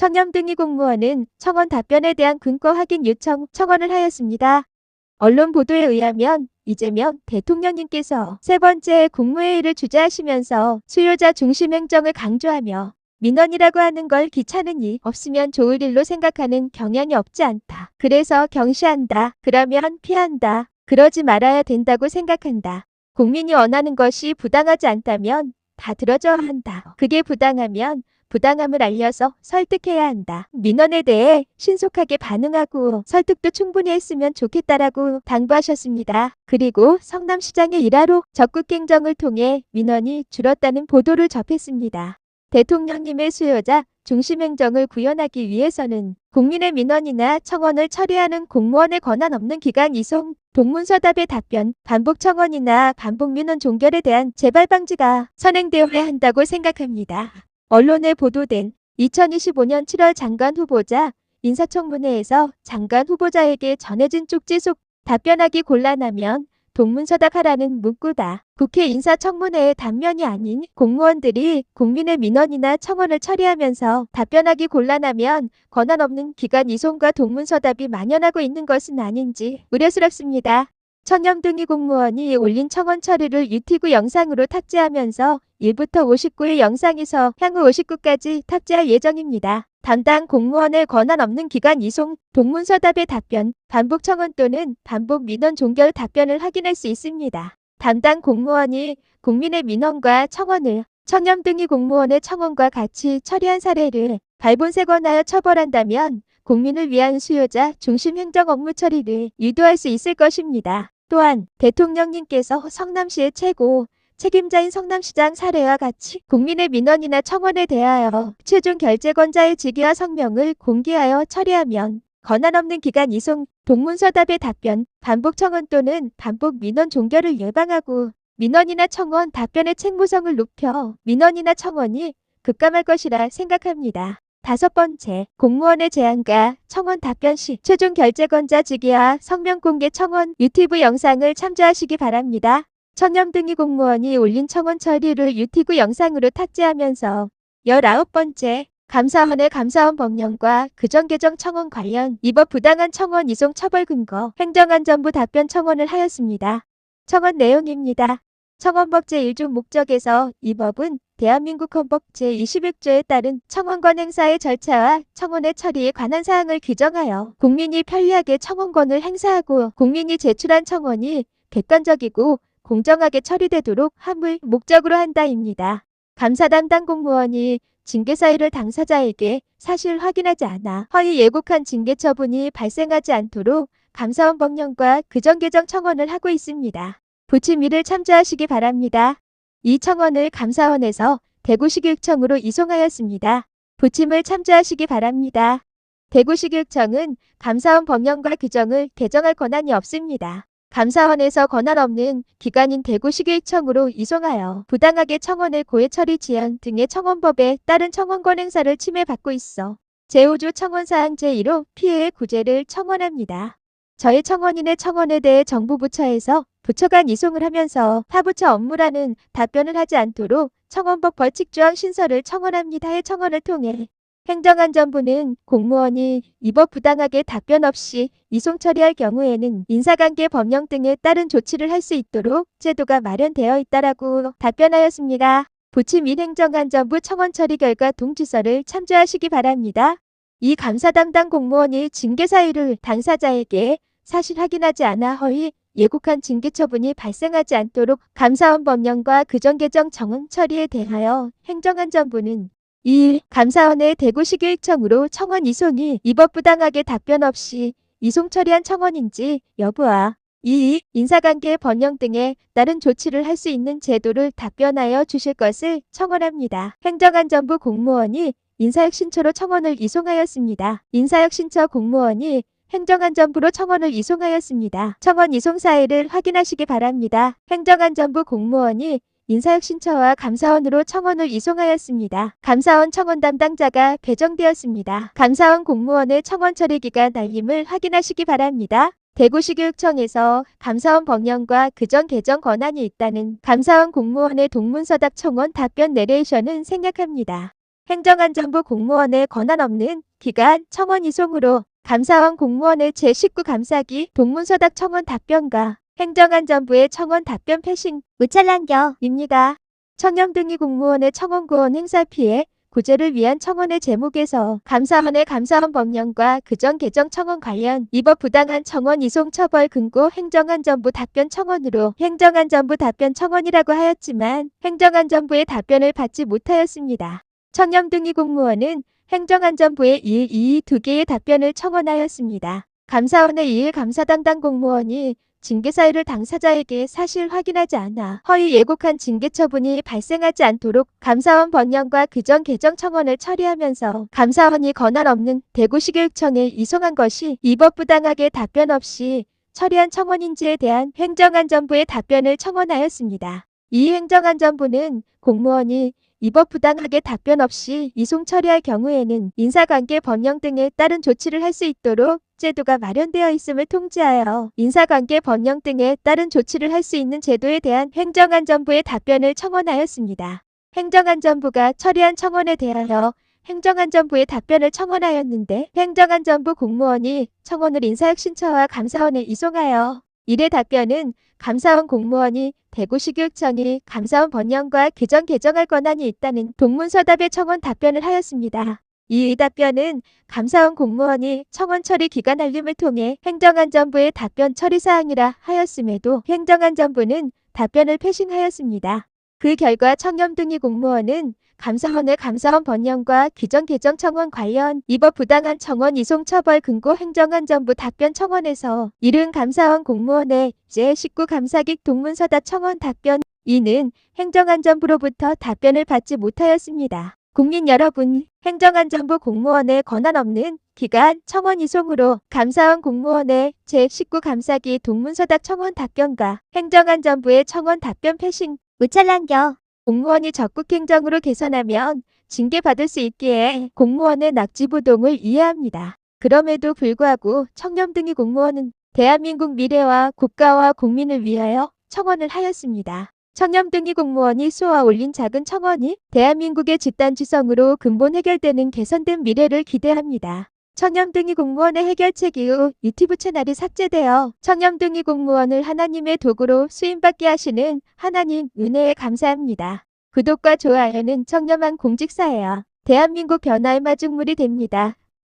천염등이 공무원은 청원 답변에 대한 근거 확인 요청 청원을 하였습니다. 언론 보도에 의하면 이재명 대통령님께서 세 번째 국무회의를 주재하시면서 수요자 중심 행정을 강조하며 민원이라고 하는 걸 귀찮으니 없으면 좋을 일로 생각하는 경향이 없지 않다. 그래서 경시한다. 그러면 피한다. 그러지 말아야 된다고 생각한다. 국민이 원하는 것이 부당하지 않다면 다 들어줘야 한다. 그게 부당하면 부당함을 알려서 설득해야 한다. 민원에 대해 신속하게 반응하고 설득도 충분히 했으면 좋겠다라고 당부하셨습니다. 그리고 성남시장의 일하로 적극 행정을 통해 민원이 줄었다는 보도를 접했습니다. 대통령님의 수요자 중심 행정을 구현하기 위해서는 국민의 민원이나 청원을 처리하는 공무원의 권한 없는 기관 이송, 동문서답의 답변, 반복 청원이나 반복 민원 종결에 대한 재발 방지가 선행되어야 한다고 생각합니다. 언론에 보도된 2025년 7월 장관 후보자 인사청문회에서 장관 후보자에게 전해진 쪽지 속 답변하기 곤란하면 동문서답하라는 문구다. 국회 인사청문회의 단면이 아닌 공무원들이 국민의 민원이나 청원을 처리하면서 답변하기 곤란하면 권한 없는 기관 이송과 동문서답이 만연하고 있는 것은 아닌지 우려스럽습니다. 천염등이 공무원이 올린 청원 처리를 유튜브 영상으로 탑재하면서 1부터 59의 영상에서 향후 59까지 탑재할 예정입니다. 담당 공무원의 권한 없는 기관 이송, 동문서답의 답변, 반복 청원 또는 반복 민원 종결 답변을 확인할 수 있습니다. 담당 공무원이 국민의 민원과 청원을 천염등이 공무원의 청원과 같이 처리한 사례를 발본색원하여 처벌한다면 국민을 위한 수요자 중심 행정 업무 처리를 유도할 수 있을 것입니다. 또한 대통령님께서 성남시의 최고 책임자인 성남시장 사례와 같이 국민의 민원이나 청원에 대하여 최종 결재권자의 직위와 성명을 공개하여 처리하면 권한 없는 기관 이송, 동문서답의 답변, 반복 청원 또는 반복 민원 종결을 예방하고 민원이나 청원 답변의 책무성을 높여 민원이나 청원이 급감할 것이라 생각합니다. 5번째, 공무원의 제안과 청원 답변 시 최종 결재권자 직위와 성명 공개 청원 유튜브 영상을 참조하시기 바랍니다. 천염등이 공무원이 올린 청원 처리를 유튜브 영상으로 탑재하면서 19번째, 감사원의 감사원 법령과 규정 개정 청원 관련 이법 부당한 청원 이송 처벌 근거 행정안전부 답변 청원을 하였습니다. 청원 내용입니다. 청원법 제1조 목적에서 이 법은 대한민국 헌법 제21조에 따른 청원권 행사의 절차와 청원의 처리에 관한 사항을 규정하여 국민이 편리하게 청원권을 행사하고 국민이 제출한 청원이 객관적이고 공정하게 처리되도록 함을 목적으로 한다입니다. 감사 담당 공무원이 징계 사유를 당사자에게 사실 확인하지 않아 허위 예고한 징계 처분이 발생하지 않도록 감사원 법령과 규정 개정 청원을 하고 있습니다. 부침 1을 참조하시기 바랍니다. 이 청원을 감사원에서 대구시교육청으로 이송하였습니다. 부침을 참조하시기 바랍니다. 대구시교육청은 감사원 법령과 규정을 개정할 권한이 없습니다. 감사원에서 권한 없는 기관인 대구시교육청으로 이송하여 부당하게 청원을 고해 처리 지연 등의 청원법에 따른 청원권 행사를 침해받고 있어 제5조 청원사항 제1호 피해의 구제를 청원합니다. 저희 청원인의 청원에 대해 정부 부처에서 부처 간 이송을 하면서 타부처 업무라는 답변을 하지 않도록 청원법 벌칙조항 신설을 청원합니다의 청원을 통해 행정안전부는 공무원이 이 법 부당하게 답변 없이 이송 처리할 경우에는 인사관계 법령 등에 따른 조치를 할 수 있도록 제도가 마련되어 있다라고 답변하였습니다. 부침 1 행정안전부 청원 처리 결과 동지서를 참조하시기 바랍니다. 이 감사 담당 공무원이 징계 사유를 당사자에게 사실 확인하지 않아 허위 예고한 징계 처분이 발생하지 않도록 감사원 법령과 규정 개정 청원 처리에 대하여 행정안전부는 2. 감사원의 대구시교육청으로 청원 이송이 이 법 부당하게 답변 없이 이송 처리한 청원인지 여부와 2. 인사관계 법령 등에 따른 조치를 할 수 있는 제도를 답변하여 주실 것을 청원합니다. 행정안전부 공무원이 인사혁신처로 청원을 이송하였습니다. 인사혁신처 공무원이 행정안전부로 청원을 이송하였습니다. 청원 이송 사유를 확인하시기 바랍니다. 행정안전부 공무원이 인사혁신처와 감사원으로 청원을 이송하였습니다. 감사원 청원 담당자가 배정되었습니다. 감사원 공무원의 청원 처리 기간 날림을 확인하시기 바랍니다. 대구시교육청에서 감사원 법령과 규정 개정 권한이 있다는 감사원 공무원의 동문서답 청원 답변 내레이션은 생략합니다. 행정안전부 공무원의 권한 없는 기간 청원 이송으로 감사원 공무원의 제19 감사기 동문서답 청원 답변과 행정안전부의 청원 답변 패싱 무찰란겨입니다. 청렴등위 공무원의 청원구원 행사 피해 구제를 위한 청원의 제목에서 감사원의 감사원 법령과 규정 개정 청원 관련 위법 부당한 청원 이송 처벌 금고 행정안전부 답변 청원으로 행정안전부 답변 청원이라고 하였지만 행정안전부의 답변을 받지 못하였습니다. 청렴등위 공무원은 행정안전부의 1, 2, 2개의 답변을 청원하였습니다. 감사원의 2일 감사 담당 공무원이 징계 사유를 당사자에게 사실 확인하지 않아 허위 예고한 징계 처분이 발생하지 않도록 감사원 법령과 규정 개정 청원을 처리하면서 감사원이 권한 없는 대구시교육청에 이송한 것이 위법 부당하게 답변 없이 처리한 청원인지에 대한 행정안전부의 답변을 청원하였습니다. 이 행정안전부는 공무원이 위법 부당하게 답변 없이 이송 처리할 경우에는 인사관계 법령 등에 따른 조치를 할 수 있도록 제도가 마련되어 있음을 통지하여 인사관계 법령 등에 따른 조치를 할 수 있는 제도에 대한 행정안전부의 답변을 청원하였습니다. 행정안전부가 처리한 청원에 대하여 행정안전부의 답변을 청원하였는데 행정안전부 공무원이 청원을 인사혁신처와 감사원에 이송하여 이래 답변은 감사원 공무원이 대구시교육청이 감사원 법령과 규정 개정할 권한이 있다는 동문서답의 청원 답변을 하였습니다. 이 답변은 감사원 공무원이 청원 처리 기간 알림을 통해 행정안전부의 답변 처리사항이라 하였음에도 행정안전부는 답변을 패싱하였습니다. 그 결과 청렴등위 공무원은 감사원의 감사원 법령과 규정 개정 청원 관련 위법 부당한 청원 이송 처벌 금고 행정안전부 답변 청원에서 이른 감사원 공무원의 제19 감사기 동문서답 청원 답변 이는 행정안전부로부터 답변을 받지 못하였습니다. 국민 여러분, 행정안전부 공무원의 권한 없는 기간 청원 이송으로 감사원 공무원의 제19 감사기 동문서답 청원 답변과 행정안전부의 청원 답변 패싱 무찰란겨 공무원이 적극 행정으로 개선하면 징계받을 수 있기에 공무원의 낙지부동을 이해합니다. 그럼에도 불구하고 청렴등위 공무원은 대한민국 미래와 국가와 국민을 위하여 청원을 하였습니다. 청렴등위 공무원이 쏘아 올린 작은 청원이 대한민국의 집단지성으로 근본 해결되는 개선된 미래를 기대합니다. 청렴등위 공무원의 해결책 이후 유튜브 채널이 삭제되어 청렴등위 공무원을 하나님의 도구로 쓰임받게 하시는 하나님 은혜에 감사합니다. 구독과 좋아요는 청렴한 공직사예요. 대한민국 변화의 마중물이 됩니다.